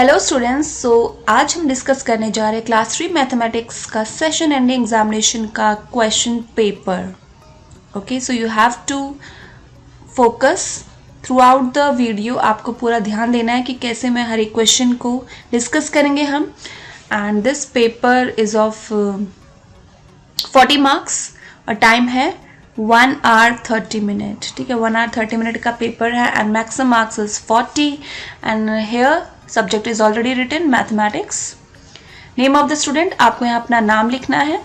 Hello students, आज हम discuss करने जा रहे हैं क्लास 3 मैथमेटिक्स का सेशन एंडिंग एग्जामिनेशन का question paper. Okay, so you have to focus throughout the video. आपको पूरा ध्यान देना है कि कैसे मैं हर एक क्वेश्चन को डिस्कस करेंगे हम। And this paper is of 40 marks और टाइम है 1 hour 30 minute। ठीक है, 1 hour 30 minute का पेपर है and maximum marks is 40 and here subject is already written mathematics. Name of the student, आपको यहाँ अपना नाम लिखना है।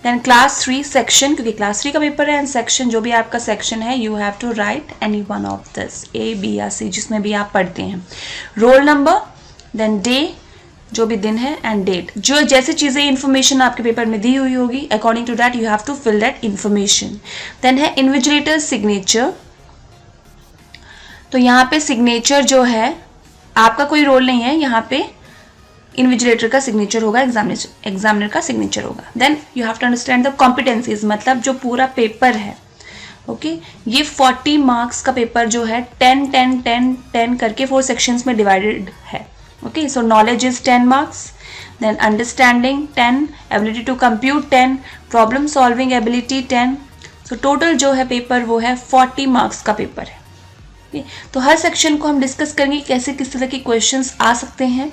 देन क्लास 3 सेक्शन, क्योंकि क्लास 3 का पेपर है, एंड सेक्शन जो भी आपका सेक्शन है you have to write any one of this, A B या सी, जिसमें भी आप पढ़ते हैं। रोल नंबर, देन डे, जो भी दिन है, एंड डेट। जो जैसे चीजें इंफॉर्मेशन आपके पेपर में दी हुई होगी according to that you have to fill that information. Then है इन्विजिलेटर सिग्नेचर। तो यहाँ पे सिग्नेचर जो है, आपका कोई रोल नहीं है, यहाँ पे इन्विजिलेटर का सिग्नेचर होगा, एग्जामिनर का सिग्नेचर होगा। Then you have to understand the competencies, मतलब जो पूरा पेपर है। ओके, ये 40 मार्क्स का पेपर जो है 10 10 10 10 करके 4 सेक्शंस में डिवाइडेड है। Okay, so knowledge is 10 marks, then understanding 10, ability to compute 10, problem solving ability 10. So total जो है पेपर वो है 40 मार्क्स का पेपर है। okay? तो हर सेक्शन को हम डिस्कस करेंगे कैसे किस तरह के क्वेश्चंस आ सकते हैं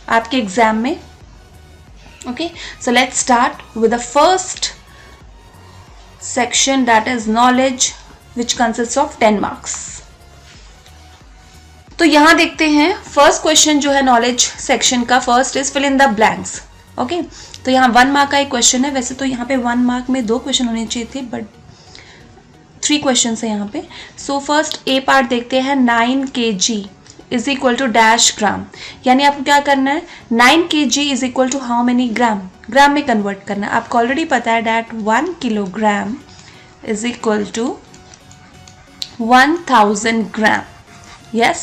आपके एग्जाम में। Okay, so let's start with the first section, that is knowledge, which consist of 10 marks. तो यहां देखते हैं फर्स्ट क्वेश्चन जो है नॉलेज सेक्शन का, first is fill in the blanks. Okay, तो यहाँ 1 मार्क का एक क्वेश्चन है। वैसे तो यहाँ पे 1 मार्क में 2 क्वेश्चन होने चाहिए थे, बट 3 क्वेश्चन है यहाँ पे। सो फर्स्ट ए पार्ट देखते हैं, 9 kg is equal to dash gram. यानी आपको क्या करना है, 9 kg is equal to how many gram, gram में कन्वर्ट करना है। आपको ऑलरेडी पता है that 1 kilogram is equal to 1000 gram. Yes,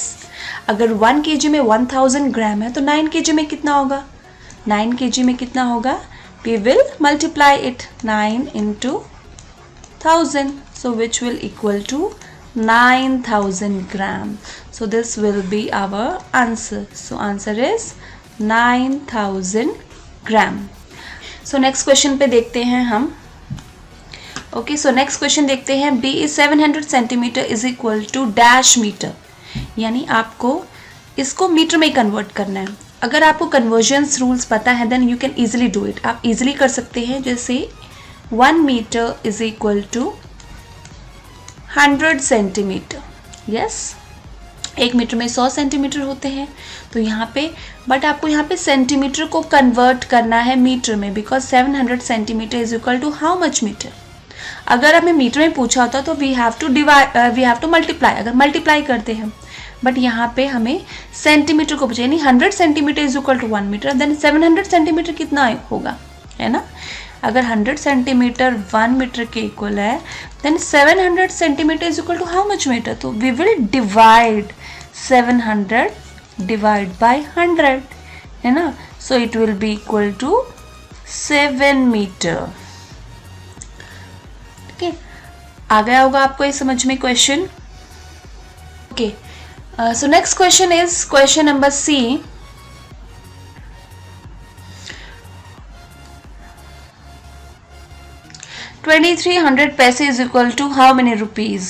अगर 1 kg में 1000 ग्राम है तो 9 kg में कितना होगा, 9 kg में कितना होगा, we will multiply it 9 into 1000, so which will equal to 9000 gram. So this will be our answer. So answer is 9000 gram. So next question पे देखते हैं हम। Okay, so next question देखते हैं, B is 700 centimeter is equal to dash meter। यानी आपको इसको metre में कन्वर्ट करना है। अगर आपको कन्वर्जन्स रूल्स पता है then you can easily do it. आप इजीली कर सकते हैं। जैसे 1 metre is equal to 100 centimetre. Yes, 1 metre में 100 सेंटीमीटर होते हैं। तो यहाँ पे बट आपको यहाँ पे सेंटीमीटर को कन्वर्ट करना है मीटर में, because 700 centimetre is equal to how much metre. अगर हमें मीटर में पूछा होता तो वी हैव टू मल्टीप्लाई, अगर मल्टीप्लाई करते हैं, बट यहाँ पे हमें सेंटीमीटर को पूछा, यानी 100 centimetre is equal to 1 metre, then 700 centimetre कितना होगा, है ना। अगर 100 सेंटीमीटर 1 मीटर के इक्वल है, then 700 centimetre is equal to how much metre. तो we will divide 700 divide by 100, है ना। So it will be equal to 7 metre. आ गया होगा आपको ये समझ में question. Okay, so next question is question number C. $2300 पैसे is equal to how many rupees.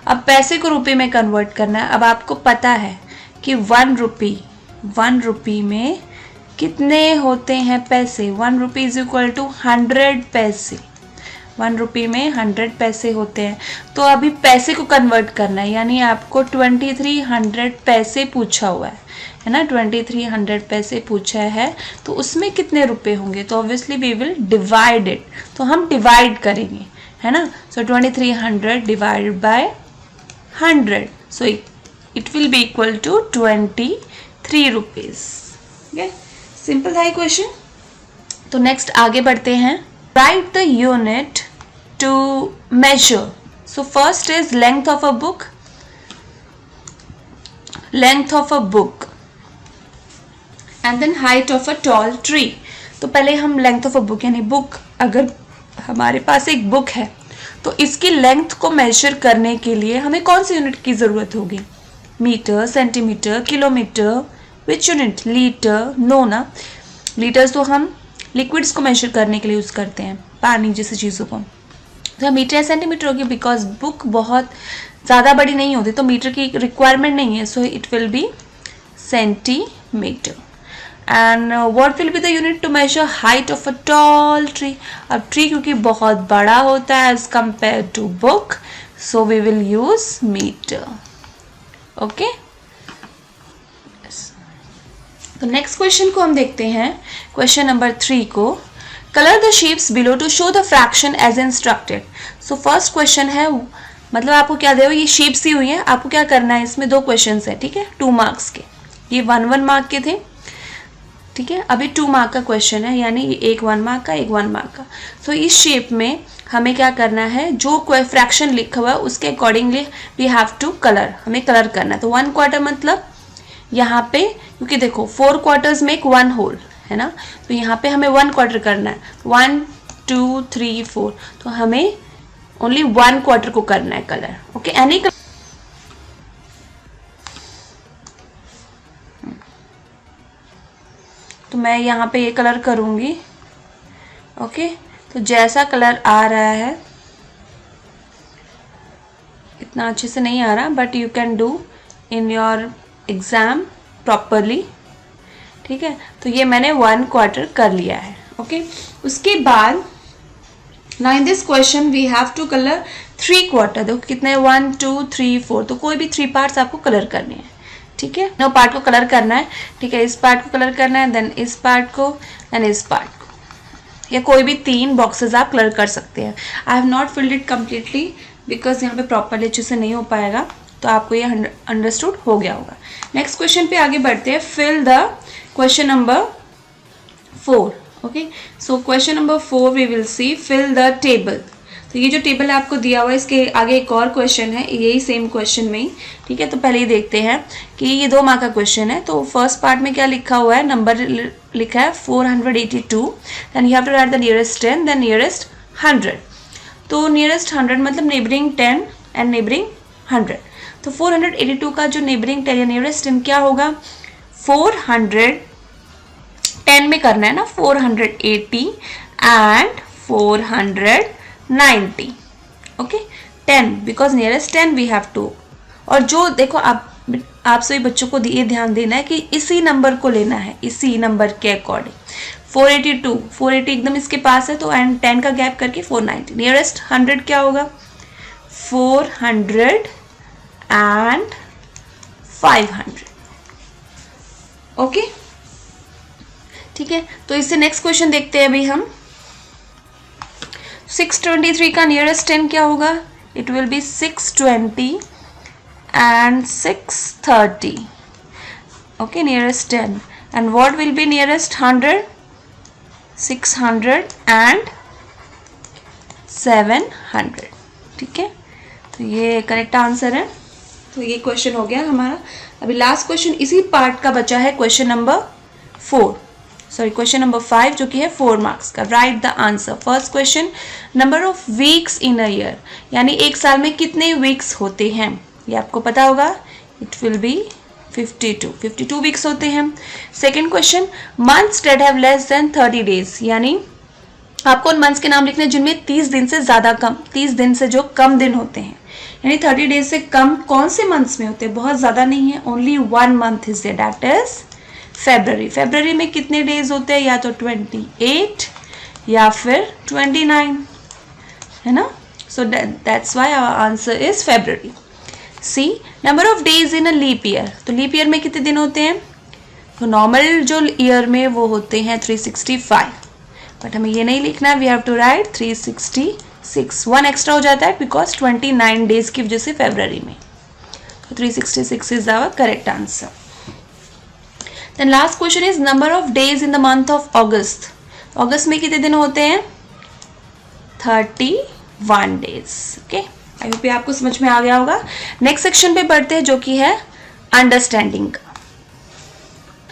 अब पैसे को रुपये में कन्वर्ट करना है। अब आपको पता है कि 1 रुपी में कितने होते हैं पैसे। 1 रुपी इज इक्वल टू 100 पैसे। 1 रुपये में 100 पैसे होते हैं। तो अभी पैसे को कन्वर्ट करना है, यानी आपको 2300 पैसे पूछा हुआ है ना। 2300 पैसे पूछा है तो उसमें कितने रुपए होंगे, तो obviously we will divide it. तो हम डिवाइड करेंगे, है ना। So 2300 divided by 100, so it will be equal to 23 rupees. Simple था ये क्वेश्चन। तो नेक्स्ट आगे बढ़ते हैं। Write the unit to measure. So first is length of a book. Length of a book. And then height of a tall tree. तो पहले हम length of a book यानी book, अगर हमारे पास एक book है तो इसकी length को measure करने के लिए हमें कौन सी यूनिट की ज़रूरत होगी, metre, centimetre, kilometre, which unit? Litre? No ना, लीटर्स तो हम लिक्विड्स को मेजर करने के लिए यूज़ करते हैं, पानी जैसी चीज़ों को। तो मीटर या सेंटीमीटर होगी, बिकॉज बुक बहुत ज़्यादा बड़ी नहीं होती तो मीटर की रिक्वायरमेंट नहीं है, so it will be centimetre. And what will be the unit to measure height of a tall tree? अब ट्री क्योंकि बहुत बड़ा होता है as compare to book, so we will use metre. Okay, तो नेक्स्ट क्वेश्चन को हम देखते हैं, क्वेश्चन नंबर 3 को। Colour the shapes below to show the fraction as instructed. So first question है, मतलब आपको क्या दे, ये शेप्स ही हुई हैं, आपको क्या करना है, इसमें 2 क्वेश्चन है, ठीक है, 2 मार्क्स के, ये 1 मार्क के थे, ठीक है, अभी 2 मार्क का क्वेश्चन है, यानी एक 1 मार्क का, एक 1 मार्क का। सो इस शेप में हमें क्या करना है, जो फ्रैक्शन लिखा हुआ है उसके accordingly we have to colour, हमें कलर करना है। तो 1 क्वार्टर मतलब यहाँ पे, क्योंकि देखो 4 क्वार्टर्स में 1 होल है ना, तो यहाँ पे हमें 1 क्वार्टर करना है, 1 2 3 4, तो हमें ओनली 1 क्वार्टर को करना है कलर। ओके, एनी कलर, तो मैं यहाँ पे ये कलर करूँगी। ओके, तो जैसा कलर आ रहा है, इतना अच्छे से नहीं आ रहा, but you can do in your exam properly, ठीक है। तो ये मैंने 1 क्वार्टर कर लिया है। ओके, उसके बाद now in this question we have to colour 3 quarter. देखो कितने, 1 2 3 4, तो कोई भी 3 पार्ट्स आपको कलर करने हैं, ठीक है, 9 पार्ट को कलर करना है, ठीक है, इस पार्ट को कलर करना है, देन इस पार्ट को, देन इस पार्ट को, या कोई भी 3 बॉक्सेस आप कलर कर सकते हैं। I have not filled it completely because यहाँ पे प्रॉपरली अच्छे से नहीं हो पाएगा, तो आपको ये अंडरस्टूड हो गया होगा। नेक्स्ट क्वेश्चन पे आगे बढ़ते हैं, fill the question number 4। Okay, so question number 4 we will see fill the table. तो ये जो टेबल आपको दिया हुआ है, इसके आगे एक और क्वेश्चन है, यही सेम क्वेश्चन में ही, ठीक है। तो पहले ही देखते हैं कि ये 2 मार्क का क्वेश्चन है। तो फर्स्ट पार्ट में क्या लिखा हुआ है, नंबर लिखा है 482, then you have to write the nearest 10, then nearest 100। तो नियरेस्ट 100 मतलब नेबरिंग 10 एंड नेबरिंग 100। तो 482 का जो नेबरिंग 10 या नियरेस्ट 10 क्या होगा, 410 में करना है ना, 480 and 490। Okay, 10 because nearest 10 we have to. और जो देखो आप सभी बच्चों को ये ध्यान देना है कि इसी नंबर को लेना है, इसी नंबर के अकॉर्डिंग। 480 एकदम इसके पास है, तो एंड 10 का गैप करके 490। नियरेस्ट 100 क्या होगा, 400 एंड 500। ओके, ठीक है। तो इससे नेक्स्ट क्वेश्चन देखते हैं अभी हम। 623 का नियरेस्ट 10 क्या होगा, it will B 620 and 630। Okay, nearest 10 and what will B nearest 100, 600 and 700। ठीक है, तो ये करेक्ट आंसर है। तो ये क्वेश्चन हो गया हमारा। अभी लास्ट क्वेश्चन इसी पार्ट का बचा है, क्वेश्चन नंबर 5 जो कि है 4 मार्क्स का। Right the answer. First question, number of weeks in a year, यानी एक साल में कितने वीक्स होते हैं, ये आपको पता होगा। इट विल बी 52 वीक्स होते हैं। Second question, months that have less than 30 days, यानी आपको उन मंथ्स के नाम लिखने हैं जिनमें 30 दिन से ज़्यादा कम, 30 दिन से जो कम दिन होते हैं, यानी 30 डेज से कम कौन से मंथ्स में होते हैं, बहुत ज़्यादा नहीं है, only 1 month is there, that is February. February में कितने डेज होते हैं, या तो 28 या फिर 29, है ना। So that's why our answer is February. C, number of days in a leap year, तो लीप ईयर में कितने दिन होते हैं, तो नॉर्मल जो ईयर में वो होते हैं 365, बट हमें ये नहीं लिखना, we have to write 366, 1 extra हो जाता है बिकॉज 29 डेज की वजह से फेब्रवरी में, तो 366 is our correct answer. Then last question is number of days in the month of August, अगस्त में कितने दिन होते हैं, 31 डेज। ओके, आई होप आपको समझ में आ गया होगा। नेक्स्ट सेक्शन पे बढ़ते हैं जो कि है अंडरस्टैंडिंग का।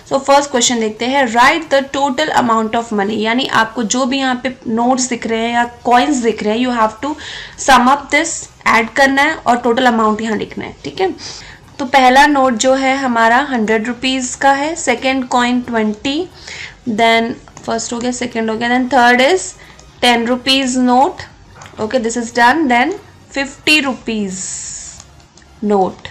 सो फर्स्ट क्वेश्चन देखते हैं, right the total amount of money, यानी आपको जो भी यहाँ पे नोट्स दिख रहे हैं या कॉइन्स दिख रहे हैं, you have to sum up this, add करना है और टोटल अमाउंट यहाँ लिखना है। ठीक है, तो पहला नोट जो है हमारा 100 रुपीज़ का है, सेकेंड कॉइन 20, देन फर्स्ट हो गया, सेकेंड हो गया, then third is 10 rupees note. Okay, this is done. Then 50 rupees note.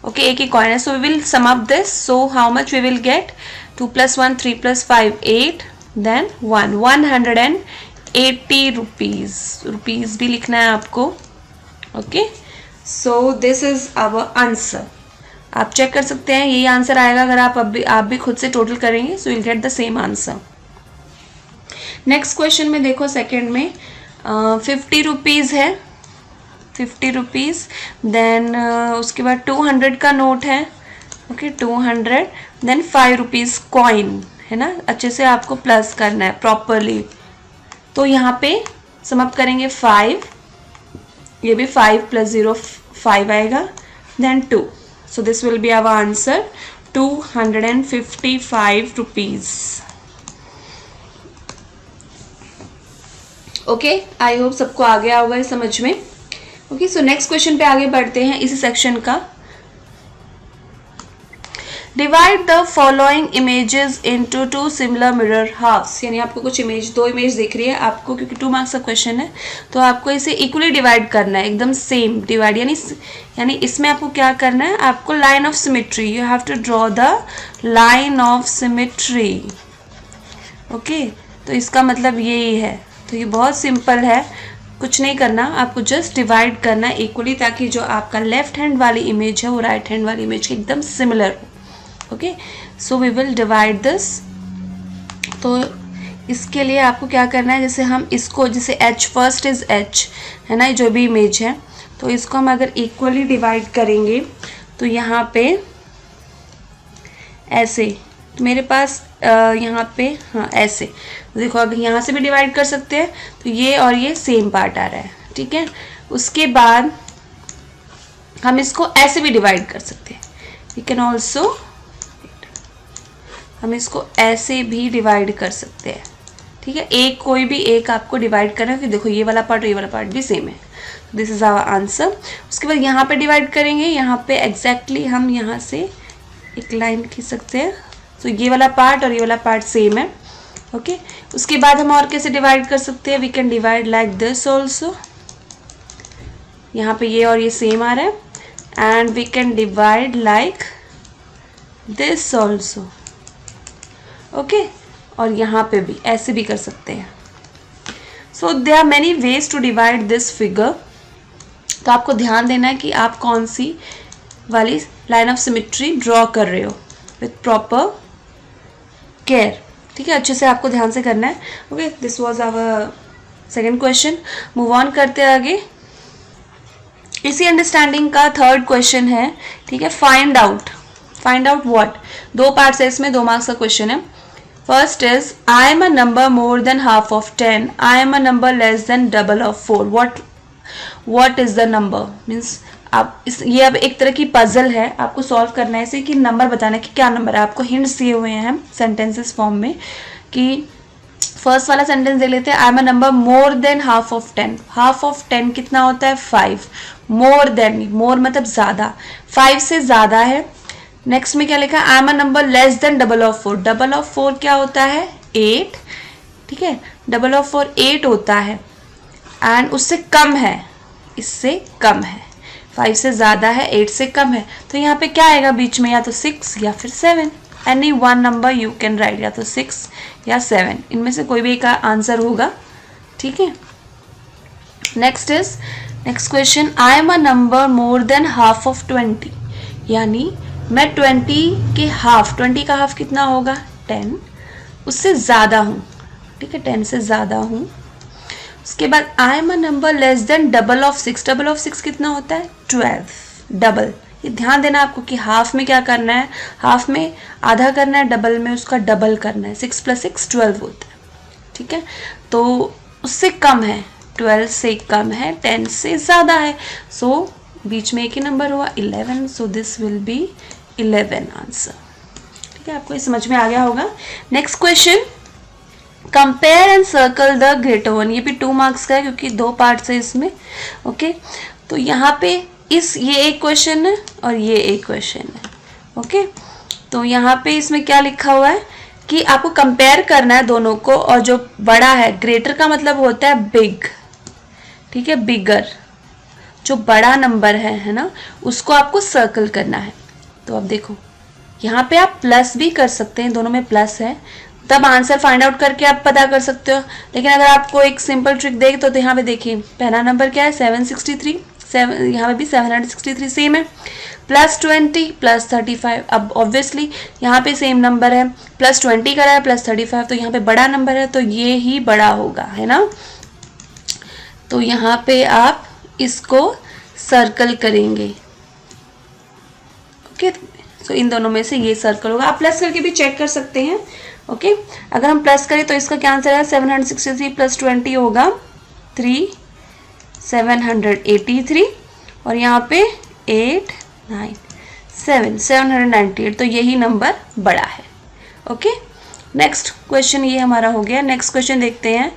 Okay, एक ही कॉइन है. So we will sum up this. So how much we will get? 2 + 1 3 + 5 8, then 180 rupees. Rupees भी लिखना है आपको. Okay, so this is our answer. आप check कर सकते हैं, यही आंसर आएगा अगर आप भी खुद से टोटल करेंगे. So will get the same answer. Next question में देखो, सेकंड में 50 रुपीज़ है, 50 रुपीज़. देन उसके बाद 200 का नोट है. ओके, 200. देन 5 रुपीज़ कॉइन है ना. अच्छे से आपको प्लस करना है प्रॉपरली. तो यहाँ पे सम अप करेंगे 5, ये भी 5 + 0 5 आएगा, then 2. So this will be our answer 255 rupees. Okay, I hope सबको आ गया होगा समझ में. ओके, सो नेक्स्ट क्वेश्चन पे आगे बढ़ते हैं इसी सेक्शन का. Divide the following images into 2 similar mirror halves. यानी आपको कुछ दो इमेज दिख रही है आपको, क्योंकि 2 मार्क्स का क्वेश्चन है तो आपको इसे इक्वली डिवाइड करना है, एकदम सेम डिवाइड. यानी इसमें आपको क्या करना है, आपको line of symmetry, you have to draw the line of symmetry. Okay, तो इसका मतलब यही है. तो ये बहुत सिंपल है, कुछ नहीं करना, आपको जस्ट डिवाइड करना है इक्वली, ताकि जो आपका लेफ्ट हैंड वाली इमेज है वो राइट हैंड वाली इमेज के एकदम सिमिलर हो. Okay, so we will divide this. तो इसके लिए आपको क्या करना है, जैसे हम इसको, जैसे h फर्स्ट इज h है ना, जो भी इमेज है, तो इसको हम अगर इक्वली डिवाइड करेंगे तो यहाँ पे ऐसे, तो मेरे पास यहाँ पे हाँ ऐसे देखो, अगर यहाँ से भी डिवाइड कर सकते हैं तो ये और ये सेम पार्ट आ रहा है. ठीक है, उसके बाद हम इसको ऐसे भी डिवाइड कर सकते हैं. वी कैन ऑल्सो, हम इसको ऐसे भी डिवाइड कर सकते हैं. ठीक है, एक कोई भी एक आपको डिवाइड करना है. फिर देखो ये वाला पार्ट और ये वाला पार्ट भी सेम है. This is our answer. उसके बाद यहाँ पे डिवाइड करेंगे, यहाँ पे एग्जैक्टली हम यहाँ से एक लाइन खींच सकते हैं. तो ये वाला पार्ट और ये वाला पार्ट सेम है. ओके, उसके बाद हम और कैसे डिवाइड कर सकते हैं, we can divide like this also. यहाँ पे ये और ये सेम आ रहा है. And we can divide like this also. Okay, और यहाँ पे भी ऐसे भी कर सकते हैं. So there are many ways to divide this figure. तो आपको ध्यान देना है कि आप कौन सी वाली लाइन ऑफ सिमेट्री ड्रॉ कर रहे हो विथ प्रॉपर केयर. ठीक है, अच्छे से आपको ध्यान से करना है. Okay, this was our second question. Move on करते हैं आगे. इसी अंडरस्टैंडिंग का थर्ड क्वेश्चन है. ठीक है, फाइंड आउट व्हाट. 2 पार्ट्स है इसमें, 2 मार्क्स का क्वेश्चन है. First is I am a number more than half of 10. I am a number less than double of 4. What is the number. Means आप ये अब एक तरह की पजल है, आपको सॉल्व करना है इसे, कि नंबर बताना है कि क्या नंबर है. आपको हिंट्स दिए हुए हैं सेंटेंसेस फॉर्म में. कि फर्स्ट वाला सेंटेंस देख लेते हैं. I am a number more than half of 10. Half of 10 कितना होता है, 5. मोर देन, मोर मतलब ज़्यादा, 5 से ज़्यादा है. नेक्स्ट में क्या लिखा है, I am a number less than double of 4. Double of 4 क्या होता है, 8. ठीक है, डबल ऑफ 4 8 होता है. एंड उससे कम है, इससे कम है. 5 से ज़्यादा है, 8 से कम है. तो यहाँ पे क्या आएगा बीच में, या तो 6 या फिर 7. Any one number you can write, या तो 6 या 7, इनमें से कोई भी एक आंसर होगा. ठीक है, next question. I am a number more than half of 20. यानी मैं 20 के हाफ, 20 का हाफ कितना होगा, 10, उससे ज़्यादा हूँ. ठीक है, 10 से ज़्यादा हूँ. उसके बाद I am a number less than double of 6. Double of 6 कितना होता है, 12. डबल, ये ध्यान देना आपको कि हाफ में क्या करना है, हाफ में आधा करना है, डबल में उसका डबल करना है. 6 + 6 12 होता है. ठीक है, तो उससे कम है, 12 से कम है, 10 से ज़्यादा है. सो बीच में एक ही नंबर हुआ, 11. सो दिस विल बी 11 आंसर. ठीक है, आपको ये समझ में आ गया होगा. Next question, compare and circle the greater one. ये भी 2 मार्क्स का है क्योंकि 2 पार्ट्स है इसमें. ओके, तो यहाँ पे ये एक क्वेश्चन है और ये एक क्वेश्चन है। ओके, तो यहाँ पे इसमें क्या लिखा हुआ है कि आपको कंपेयर करना है दोनों को, और जो बड़ा है, ग्रेटर का मतलब होता है बिग, ठीक है, बिगर, जो बड़ा नंबर है ना, उसको आपको सर्कल करना है। तो अब देखो यहाँ पे आप प्लस भी कर सकते हैं, दोनों में प्लस है, तब आंसर फाइंड आउट करके आप पता कर सकते हो। लेकिन अगर आपको एक सिंपल ट्रिक देखे तो यहाँ पे देखिए पहला नंबर क्या है 763, यहाँ पे भी 763 सेम है, +20 +35। अब ऑब्वियसली यहाँ पे सेम नंबर है, +20 करा है +35, तो यहाँ पे बड़ा नंबर है तो ये ही बड़ा होगा, है ना। तो यहाँ पे आप इसको सर्कल करेंगे। ओके, सो इन दोनों में से ये सर्कल होगा। आप प्लस करके भी चेक कर सकते हैं। ओके, अगर हम प्लस करें तो इसका क्या आंसर है 763 +20 होगा 783, और यहाँ पे 8 9 798, तो यही नंबर बड़ा है। ओके, नेक्स्ट क्वेश्चन ये हमारा हो गया। नेक्स्ट क्वेश्चन देखते हैं।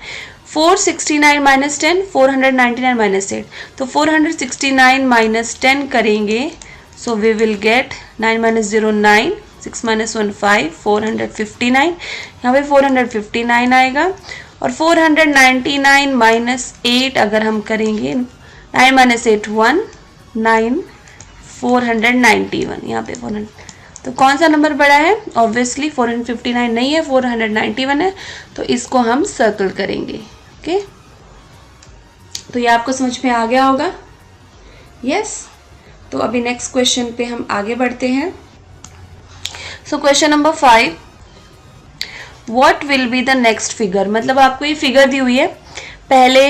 469 - 10 499 - 8, तो 469 - 10 करेंगे, सो वी विल गेट 9 - 0 9, 6 - 1 5, 459, यहाँ पे 459 आएगा। और 499 - 8 अगर हम करेंगे, 9 - 8 1 9, 491, यहाँ पे 400, तो कौन सा नंबर बड़ा है? ऑब्वियसली 459 नहीं है, 491 है, तो इसको हम सर्कल करेंगे। ओके, तो ये आपको समझ में आ गया होगा। यस, तो अभी नेक्स्ट क्वेश्चन पे हम आगे बढ़ते हैं। सो question number 5, what will be the next figure. मतलब आपको ये फिगर दी हुई है, पहले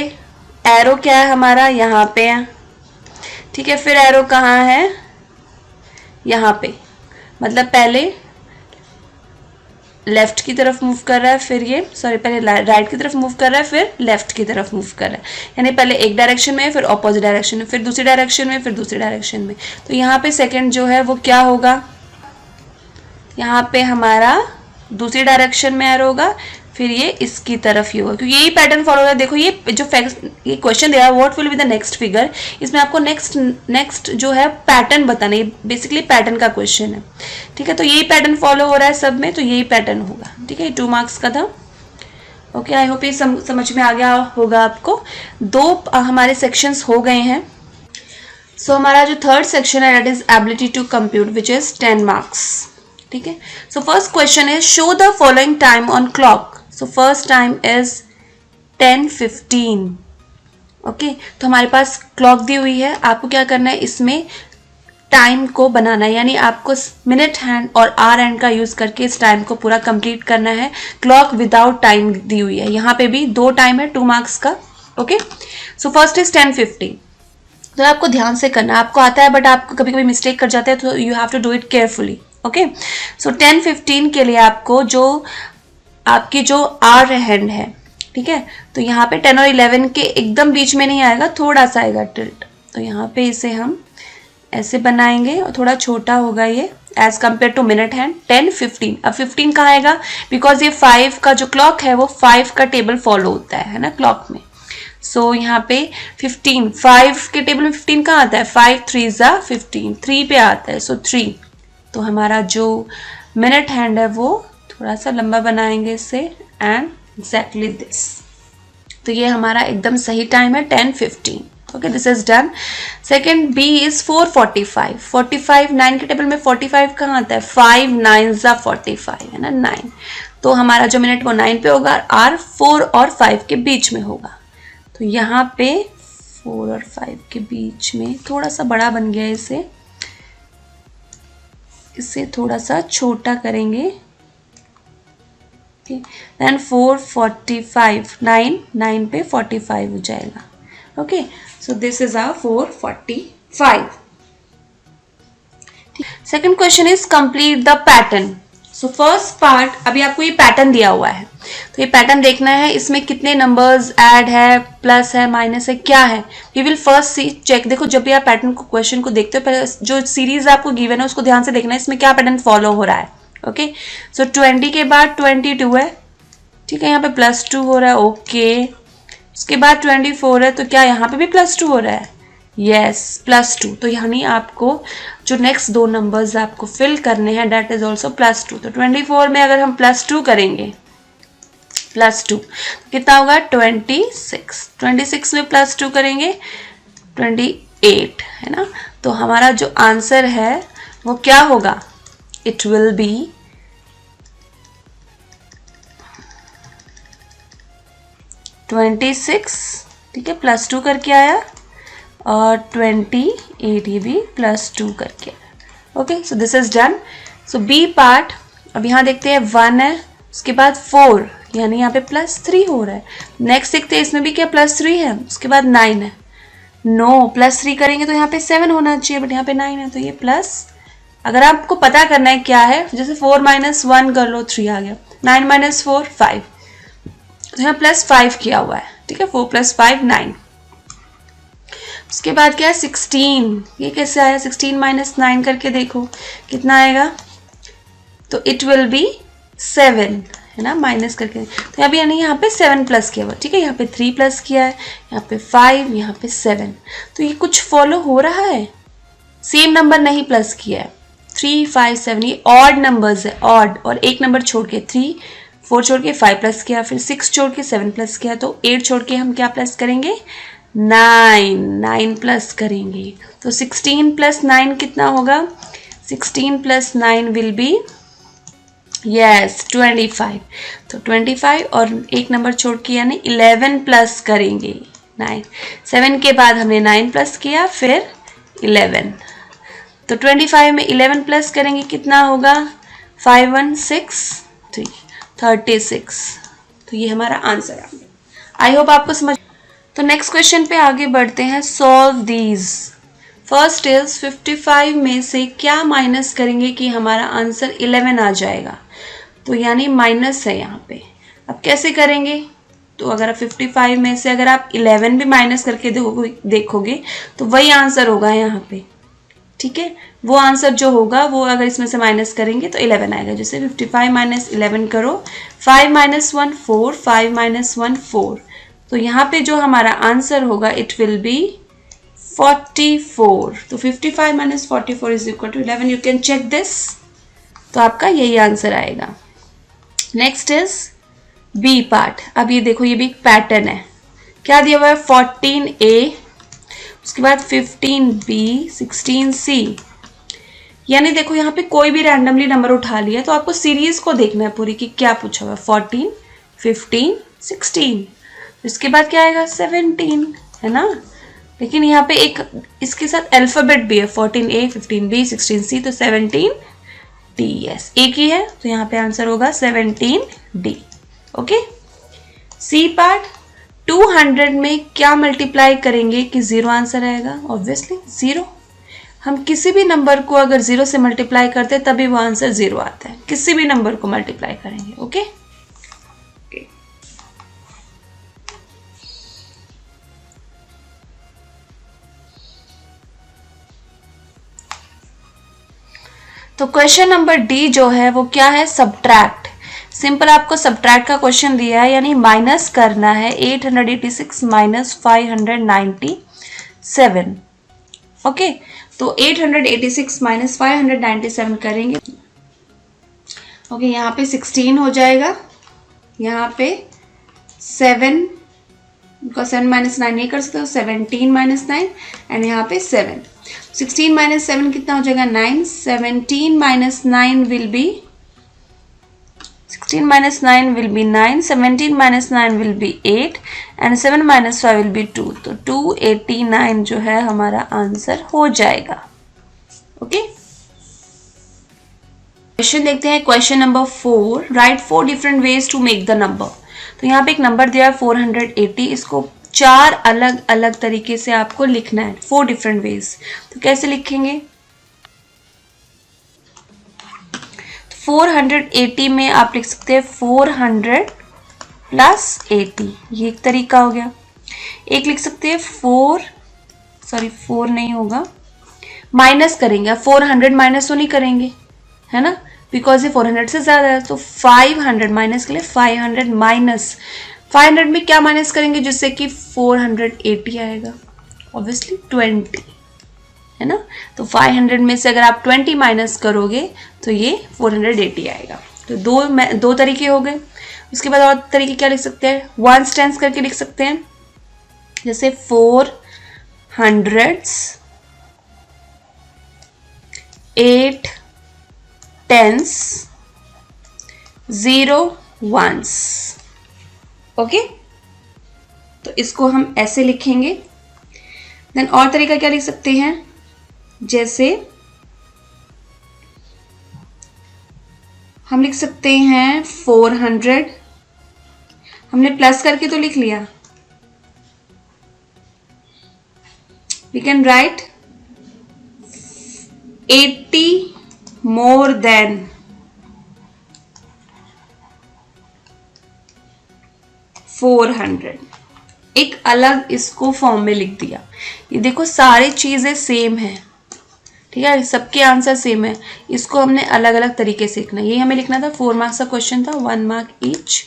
एरो क्या है हमारा, यहाँ पे है, ठीक है, फिर एरो कहाँ है, यहाँ पे, मतलब पहले लेफ्ट की तरफ मूव कर रहा है, फिर ये पहले राइट की तरफ मूव कर रहा है, फिर लेफ्ट की तरफ मूव कर रहा है, यानी पहले एक डायरेक्शन में, फिर ऑपोजिट डायरेक्शन में, फिर दूसरी डायरेक्शन में, फिर दूसरी डायरेक्शन में। तो यहाँ पे सेकंड जो है वो क्या होगा, यहाँ पे हमारा दूसरी डायरेक्शन में एरो होगा, फिर ये इसकी तरफ ही होगा, क्योंकि यही पैटर्न फॉलो होगा। देखो ये जो ये क्वेश्चन दिया है what will be the next figure, इसमें आपको नेक्स्ट जो है पैटर्न बताना है, बेसिकली पैटर्न का क्वेश्चन है, ठीक है। तो यही पैटर्न फॉलो हो रहा है सब में, तो यही पैटर्न होगा, ठीक है। 2 मार्क्स का था। ओके, आई होप ये समझ में आ गया होगा आपको। 2 हमारे सेक्शंस हो गए हैं। सो हमारा जो थर्ड सेक्शन है that is ability to compute, which is 10 marks, ठीक है। So first question is show the following time on clock. So first time is 10:15। Okay, तो हमारे पास क्लॉक दी हुई है, आपको क्या करना है, इसमें टाइम को बनाना है, यानी आपको मिनट हैंड और आवर हैंड का यूज करके इस टाइम को पूरा कंप्लीट करना है। क्लॉक विदाउट टाइम दी हुई है, यहाँ पे भी 2 टाइम है 2 मार्क्स का। ओके, सो फर्स्ट इज 10:15, तो आपको ध्यान से करना, आपको आता है बट आप कभी कभी मिस्टेक कर जाते हैं, तो you have to do it carefully. Okay, so 10:15 के लिए आपको जो आपकी जो आवर हैंड है, ठीक है, तो यहाँ पे 10 और 11 के एकदम बीच में नहीं आएगा, थोड़ा सा आएगा टिल्ट, तो यहाँ पे इसे हम ऐसे बनाएंगे और थोड़ा छोटा होगा ये as compare to minute hand. 10:15, अब 15 कहाँ आएगा, बिकॉज ये 5 का जो क्लॉक है वो 5 का टेबल फॉलो होता है ना क्लॉक में। सो यहाँ पे 15, 5 के टेबल में 15 कहाँ आता है, 5 3 15, 3 पे आता है, सो 3। तो हमारा जो मिनट हैंड है वो थोड़ा सा लंबा बनाएंगे इसे, एंड एग्जैक्टली दिस, तो ये हमारा एकदम सही टाइम है 10:15। Okay, this is done. Second B is 4:45, 45 9 के टेबल में 45 कहाँ आता है, 5 9 45 है ना 9, तो हमारा जो मिनट वो 9 पे होगा, आर 4 और 5 के बीच में होगा, तो यहाँ पे 4 और 5 के बीच में थोड़ा सा बड़ा बन गया, इसे थोड़ा सा छोटा करेंगे। देन 4:45, 9 पे 45 हो जाएगा। Okay, so this is our 4:45। Second question is complete the pattern. So first part, अभी आपको ये पैटर्न दिया हुआ है, तो ये पैटर्न देखना है, इसमें कितने नंबर्स ऐड है, प्लस है, माइनस है, क्या है, we will first see check. देखो जब भी आप पैटर्न को क्वेश्चन को देखते हो, पहले जो सीरीज आपको गिवन है उसको ध्यान से देखना है, इसमें क्या पैटर्न फॉलो हो रहा है। ओके, सो 20 के बाद 22 है, ठीक है, यहाँ पे +2 हो रहा है। ओके, उसके बाद 24 है, तो क्या यहाँ पे भी +2 हो रहा है, यस +2। तो यानी आपको जो नेक्स्ट दो नंबर्स आपको फिल करने हैं डेट इज ऑल्सो +2। तो 24 में अगर हम +2 करेंगे, +2 कितना होगा 26। 26 में +2 करेंगे 28 है ना। तो हमारा जो आंसर है वो क्या होगा, इट विल बी 26, ठीक है, +2 करके आया, और 28 ये भी +2 करके आया। Okay, so this is done. So B part, अब यहाँ देखते हैं 1 है, उसके बाद 4, यानी यहाँ पे +3 हो रहा है। नेक्स्ट देखते हैं इसमें भी क्या +3 है, उसके बाद 9 है। नो, +3 करेंगे तो यहाँ पे 7 होना चाहिए, बट यहाँ पे 9 है, तो ये प्लस, अगर आपको पता करना है क्या है, जैसे 4 - 1 कर लो 3 आ गया, 9 - 4 5, तो यहाँ +5 किया हुआ है, ठीक है, 4 + 5 9। उसके बाद क्या है 16, ये कैसे आया, 16 - 9 करके देखो कितना आएगा, तो इट विल बी 7 है ना, माइनस करके, तो अभी यानी यहाँ पे 7 प्लस किया हुआ, ठीक है, यहाँ पे 3 प्लस किया है, यहाँ पे 5, यहाँ पे 7, तो ये कुछ फॉलो हो रहा है, सेम नंबर नहीं प्लस किया है। 3 5 7 ये ऑड नंबर्स है, ऑड, और एक नंबर छोड़ के 3 4 छोड़ के 5 प्लस किया, फिर 6 छोड़ के 7 प्लस किया, तो 8 छोड़ के हम क्या प्लस करेंगे, 9 प्लस करेंगे, तो 16 + 9 कितना होगा, 16 + 9 विल बी यस 25। तो 25 और एक नंबर छोड़ के यानी 11 प्लस करेंगे 9, 7 के बाद हमने 9 प्लस किया, फिर 11, तो 25 में 11 प्लस करेंगे कितना होगा, 5 1 6 3 36। तो ये हमारा आंसर आ गया। आई होप आपको समझ। तो नेक्स्ट क्वेश्चन पे आगे बढ़ते हैं, सॉल्व दीज। फर्स्ट इज 55 में से क्या माइनस करेंगे कि हमारा आंसर 11 आ जाएगा, तो यानी माइनस है यहाँ पे। अब कैसे करेंगे, तो अगर आप 55 में से अगर आप 11 भी माइनस करके देखोगे तो वही आंसर होगा यहाँ पे, ठीक है, वो आंसर जो होगा वो अगर इसमें से माइनस करेंगे तो 11 आएगा। जैसे 55 - 11 करो, 5 - 1 4, 5 - 1 4, तो यहाँ पे जो हमारा आंसर होगा इट विल बी 44। तो 55 - 44 is equal to 11, you can check this, तो आपका यही आंसर आएगा। Next is B part. अब ये देखो, ये भी एक पैटर्न है, क्या दिया हुआ है 14A, उसके बाद 15B 16C, यानी देखो यहाँ पे कोई भी रैंडमली नंबर उठा लिया, तो आपको सीरीज को देखना है पूरी कि क्या पूछा हुआ है, 14 15 16, इसके बाद क्या आएगा 17 है ना। लेकिन यहाँ पे एक इसके साथ अल्फाबेट भी है, 14A 15B 16C, तो 17D, यस एक ही है, तो यहाँ पे आंसर होगा 17D। ओके, सी पार्ट, 200 में क्या मल्टीप्लाई करेंगे कि 0 आंसर आएगा, ऑब्वियसली 0। हम किसी भी नंबर को अगर 0 से मल्टीप्लाई करते हैं तभी वो आंसर 0 आता है, किसी भी नंबर को मल्टीप्लाई करेंगे। ओके, तो क्वेश्चन नंबर डी जो है वो क्या है, सब्ट्रैक्ट। सिंपल आपको सब्ट्रैक्ट का क्वेश्चन दिया है, यानी माइनस करना है 886 माइनस 597। ओके, तो 886 माइनस 597 करेंगे। ओके, यहाँ पे 16 हो जाएगा, यहाँ पे 7, बिकॉज 7 - 9 नहीं कर सकते, तो 17 - 9, एंड यहाँ पे 7। 16 - 7 कितना हो जाएगा 9, 17 - 9 will be 16 - 9 will be 9, 17 - 9 will be 8, and 7 - 5 will be 2, तो 289 जो है हमारा आंसर हो जाएगा। ओके, क्वेश्चन देखते हैं, question number 4, write 4 different ways to make the number. तो यहाँ पे एक नंबर दिया है 480, इसको 4 अलग अलग तरीके से आपको लिखना है, 4 डिफरेंट वेज। तो कैसे लिखेंगे, 480 में आप लिख सकते हैं 400 + 80, ये एक तरीका हो गया। एक लिख सकते हैं 4 नहीं होगा, माइनस करेंगे, 400 माइनस तो नहीं करेंगे है ना, बिकॉज ये 400 से ज़्यादा है, तो 500 माइनस के लिए 500 माइनस 500 में क्या माइनस करेंगे जिससे कि 480 आएगा, ऑब्वियसली 20, है ना। तो 500 में से अगर आप 20 माइनस करोगे तो ये 480 आएगा। तो दो तरीके हो गए। उसके बाद और तरीके क्या लिख सकते हैं, 1s 10s करके लिख सकते हैं। जैसे 400s, 8 10s, 0 1s। ओके, तो इसको हम ऐसे लिखेंगे। देन और तरीका क्या लिख सकते हैं, जैसे हम लिख सकते हैं 400, हमने प्लस करके तो लिख लिया, we can write 80 more than 400, एक अलग इसको फॉर्म में लिख दिया। ये देखो सारी चीजें सेम है, ठीक है, सबके आंसर सेम है, इसको हमने अलग अलग तरीके से लिखना है। ये हमें लिखना था, 4 मार्क्स का क्वेश्चन था, 1 mark each.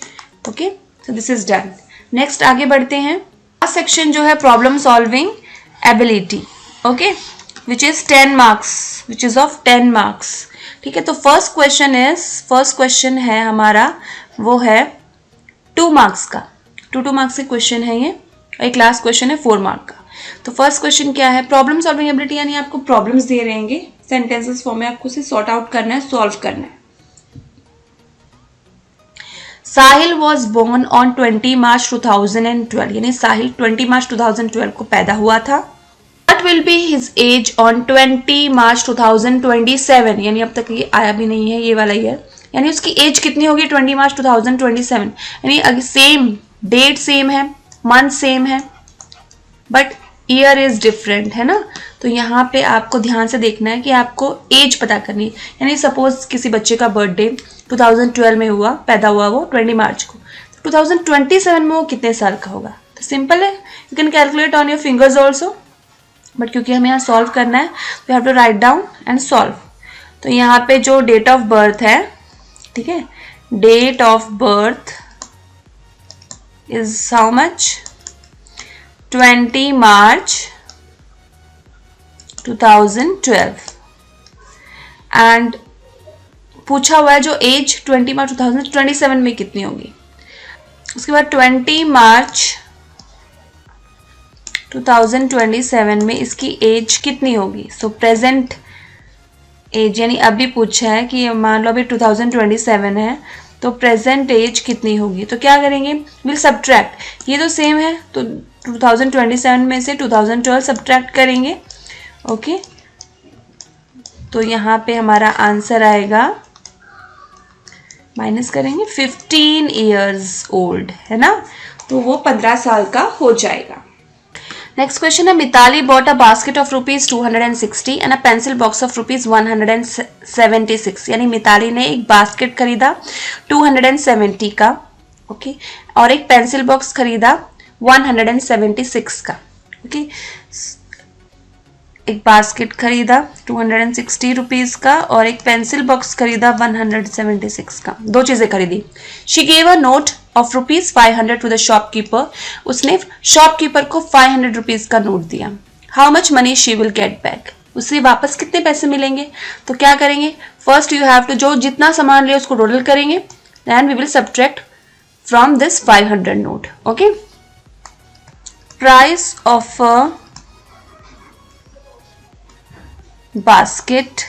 Okay, so this is done. Next आगे बढ़ते हैं। सेक्शन जो है problem solving ability, okay, which is 10 marks, which is of 10 marks. ठीक है, तो फर्स्ट क्वेश्चन है हमारा, वो है 2 मार्क्स का, 2 मार्क्स के क्वेश्चन है ये। एक लास्ट क्वेश्चन है 4 मार्क का। तो फर्स्ट क्वेश्चन क्या है, प्रॉब्लम सॉल्विंग एबिलिटी, यानी आपको प्रॉब्लम्स दे रहेंगे सेंटेंसेस फॉर्म में, आपको उसे सॉर्ट आउट करना है, सॉल्व करना है। साहिल वॉज बोर्न ऑन 20 मार्च 2012, यानी साहिल 20 मार्च 2012 को पैदा हुआ था। What will be his age on 20 मार्च 2027, यानी अब तक ये आया भी नहीं है ये वाला ईयर, यानी उसकी एज कितनी होगी 20 मार्च 2027, यानी सेम डेट सेम है, मंथ सेम है, बट ईयर इज डिफरेंट, है ना। तो यहाँ पे आपको ध्यान से देखना है कि आपको एज पता करनी है। यानी सपोज किसी बच्चे का बर्थडे 2012 में हुआ, पैदा हुआ वो 20 मार्च को, तो 2027 में वो कितने साल का होगा। तो सिंपल है, you can calculate on your fingers also, but क्योंकि हमें यहाँ सॉल्व करना है तो you have to write down and solve. तो यहाँ पे जो डेट ऑफ बर्थ है, ठीक है, date of birth is how much, 20 March 2012, and पूछा हुआ है जो एज 20 मार्च 2027 में कितनी होगी। उसके बाद 20 मार्च 2027 में इसकी एज कितनी होगी। सो प्रेजेंट एज, यानी अभी पूछा है कि मान लो अभी 2027 है, तो प्रेजेंट एज कितनी होगी। तो क्या करेंगे, विल सब्ट्रैक्ट, ये तो सेम है, तो 2027 में से 2012 सब्ट्रैक्ट करेंगे। ओके, तो यहाँ पे हमारा आंसर आएगा, माइनस करेंगे 15 ईयर्स ओल्ड, है ना, तो वो 15 साल का हो जाएगा। नेक्स्ट क्वेश्चन है, Mitali bought a basket of rupees 260 and a pencil box of rupees 176, यानी मिताली ने एक बास्केट खरीदा 270 का, ओके, और एक पेंसिल बॉक्स खरीदा 176 का। ओके, एक बास्केट खरीदा 260 रुपीज का और एक पेंसिल बॉक्स खरीदा 176 का, दो चीजें खरीदी। She gave a note of rupees 500 to the shopkeeper, उसने शॉपकीपर को 500 रुपीज का नोट दिया। How much money she will get back, उससे वापस कितने पैसे मिलेंगे। तो क्या करेंगे, फर्स्ट यू हैव टू, जो जितना सामान लिया उसको टोटल करेंगे, then we will subtract from this 500 note. Okay, price of a basket,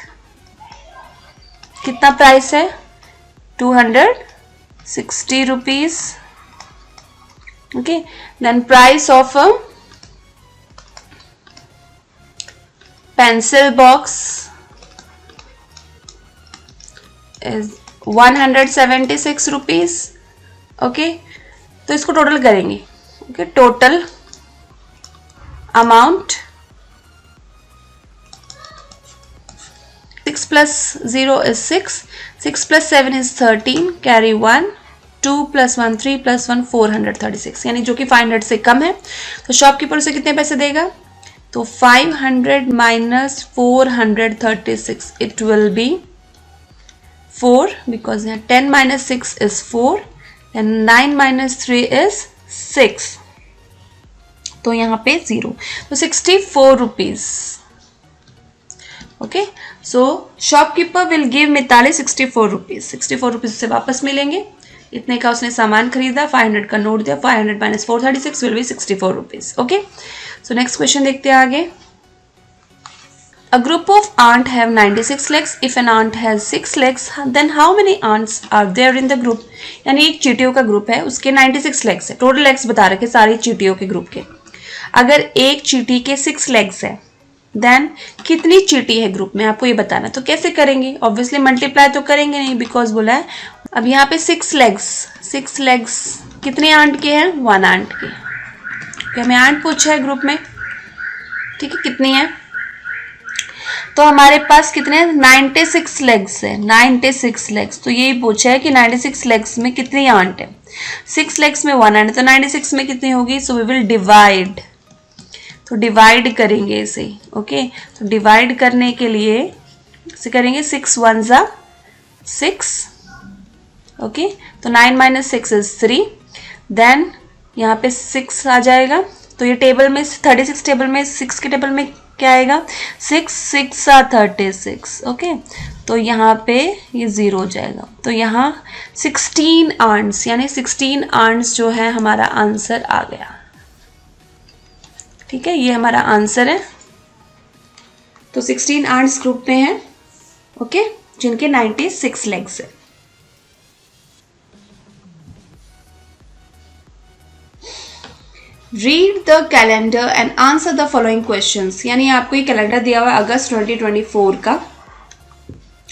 कितना प्राइस है, 260 rupees. Okay, then price of a pencil box is 176 rupees. Okay, तो इसको टोटल करेंगे। Okay, total amount 6 plus 0 is 6, 6 plus 7 is 13, carry 1, 2 plus 1 3 plus 1 436, यानी जो कि 500 से कम है। तो शॉपकीपर उसे कितने पैसे देगा, तो 500 minus 436, it will be 4, because यहाँ 10 minus 6 is 4 and 9 minus 3 is 6, तो यहाँ पे 0, तो 64 rupees. Okay, so shopkeeper will give Mitali 64 rupees. 64 rupees से वापस मिलेंगे। इतने का उसने सामान खरीदा, 500 का नोट दिया, 500 minus 436 will be 64 rupees. Okay, so next question देखते हैं आगे। A group of ants have 96 legs. If an ant has 6 legs, then how many ants are there in the group? यानी एक चींटियों का ग्रुप है, उसके 96 लेग्स है। टोटल लेग्स बता रखे सारी चींटियों के ग्रुप के। अगर एक चींटी के 6 लेग्स है, देन कितनी चींटी है ग्रुप में, आपको ये बताना। तो कैसे करेंगे? ऑब्वियसली मल्टीप्लाई तो करेंगे नहीं, बिकॉज बोला है। अब यहाँ पे 6 लेग्स कितने आंट के हैं? 1 आंट के। हमें आंट पूछा है ग्रुप में, ठीक है, कितनी है? तो हमारे पास कितने 96 लेग्स है, 96 लेग्स। तो यही पूछा है कि 96 लेग्स में कितनी आंट है। 6 लेग्स में 1 आंट, तो 96 में कितनी होगी? सो वी विल डिवाइड, तो डिवाइड करेंगे इसे। ओके, तो डिवाइड करने के लिए इसे करेंगे 6 1 ज़ा 6। ओके, तो 9 माइनस 6 इज 3। देन यहाँ पे 6 आ जाएगा। तो ये टेबल में 36 टेबल में 6 के टेबल में क्या आएगा? 6 6 36। ओके, तो यहाँ पे ये 0 हो जाएगा। तो यहाँ 16 आंट्स, यानी 16 आंट्स जो है हमारा आंसर आ गया। ठीक है, ये हमारा आंसर है। तो 16 आंट्स ग्रुप में है, ओके, जिनके 96 लेग्स है। Read the calendar and answer the following questions. यानी आपको ये कैलेंडर दिया हुआ है अगस्त 2024 का।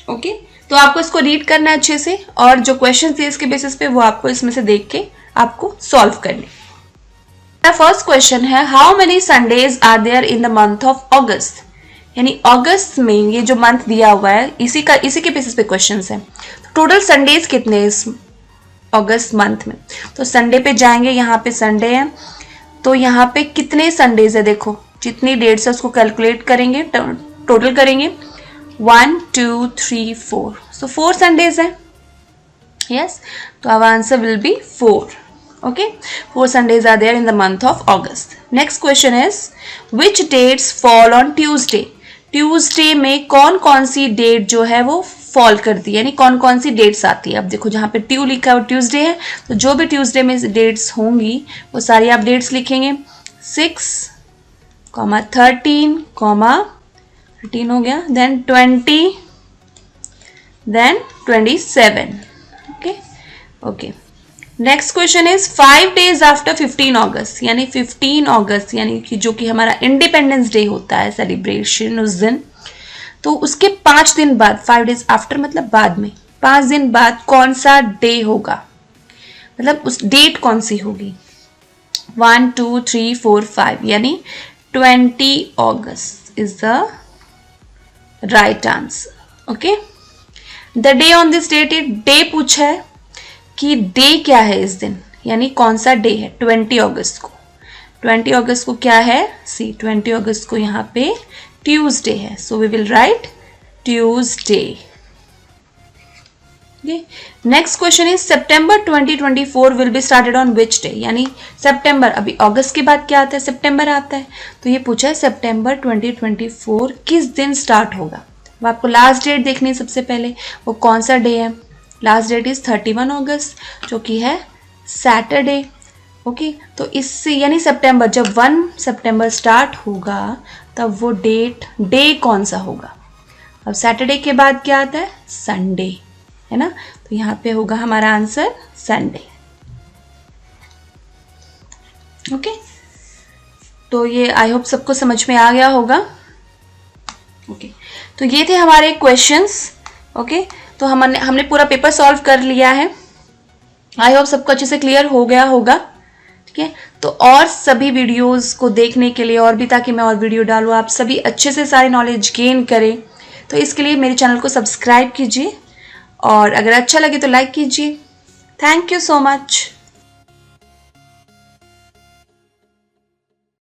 ओके, तो आपको इसको रीड करना है अच्छे से, और जो क्वेश्चंस दिए इसके बेसिस पे वो आपको इसमें से देख के आपको सॉल्व करने। फर्स्ट क्वेश्चन है, how many Sundays are there in the month of August. यानी अगस्त में ये जो मंथ दिया हुआ है इसी के बेसिस पे क्वेश्चन है। टोटल संडेज कितने हैं इस अगस्त मंथ में? तो संडे पे जाएंगे, यहाँ पे संडे है, तो यहाँ पे कितने संडेज है? देखो जितनी डेट्स है उसको कैलकुलेट करेंगे, टोटल करेंगे 1 2 3 4। सो 4 संडेज है। यस, तो our answer will be 4। Okay, 4 Sundays are there in the month of August. Next question is, which dates fall on Tuesday. Tuesday में कौन कौन सी डेट जो है वो फॉल करती है, यानी कौन कौन सी डेट्स आती है। अब देखो जहाँ पे ट्यू लिखा है वो ट्यूसडे है, तो जो भी ट्यूसडे में डेट्स होंगी वो सारी आप डेट्स लिखेंगे। 6, 13, 13 हो गया, then 20, then 27। Okay, next question is 5 days after 15 August. यानी 15 अगस्त यानी कि जो कि हमारा इंडिपेंडेंस डे होता है सेलिब्रेशन उस दिन, तो उसके 5 दिन बाद, 5 डेज आफ्टर मतलब बाद में, 5 दिन बाद कौन सा डे होगा, मतलब उस डेट कौन सी होगी? 1 2 3 4 5, यानी 20 August is the right answer. Okay, the day on this date, day पूछा है कि डे क्या है इस दिन, यानी कौन सा डे है 20 अगस्त को। 20 अगस्त को क्या है? सी 20 अगस्त को यहाँ पे ट्यूसडे है, so we will write Tuesday. Next question is, September 2024 will be started on which day. यानी सितंबर, अभी अगस्त के बाद क्या आता है? सितंबर आता है, तो ये पूछा है सितंबर 2024 किस दिन स्टार्ट होगा। वो आपको लास्ट डेट देखनी है सबसे पहले, वो कौन सा डे है। लास्ट डेट इज 31 अगस्त, जो कि है सैटरडे। ओके, तो इससे यानी सितंबर, जब 1 सितंबर स्टार्ट होगा तब वो डे कौन सा होगा। अब सैटरडे के बाद क्या आता है? संडे, है ना, तो यहाँ पे होगा हमारा आंसर संडे। ओके, तो ये आई होप सबको समझ में आ गया होगा। ओके, तो ये थे हमारे क्वेश्चंस। ओके, तो हमने पूरा पेपर सॉल्व कर लिया है। आई होप सबको अच्छे से क्लियर हो गया होगा। ठीक है, तो और सभी वीडियोस को देखने के लिए, और भी ताकि मैं और वीडियो डालूँ, आप सभी अच्छे से सारी नॉलेज गेन करें, तो इसके लिए मेरे चैनल को सब्सक्राइब कीजिए, और अगर अच्छा लगे तो लाइक कीजिए। Thank you so much.